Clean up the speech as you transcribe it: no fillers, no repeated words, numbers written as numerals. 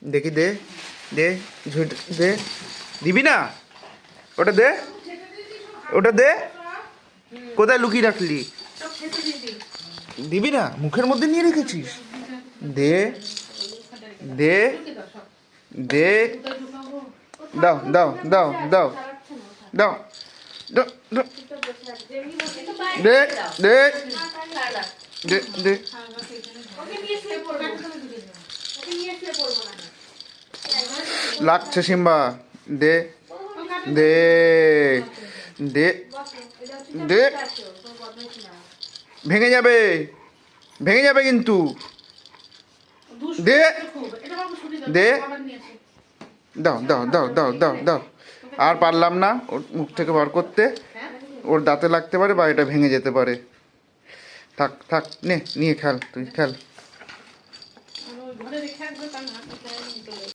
দেখি দে, দে ঝুট দে, দিবি না? ওটা দে, ওটা দে। কোথায় লুকিয়ে রাখলি? দিবি না? মুখের মধ্যে নিয়ে রেখেছিস? দে, দে, দে। দাও দাও দাও দাও দাও দাও দাও। দে দে দে দে। লাগছে সিম্বা। দে দে দে দে। ভেঙে যাবে, ভেঙে যাবে কিন্তু। দে দে। দাও দাও দাও দাও দাও দাও। আর পারলাম না ওর মুখ থেকে বার করতে, ওর দাঁতে লাগতে পারে বা এটা ভেঙে যেতে পারে। থাক থাক, নে নিয়ে খেল, তুই খেল।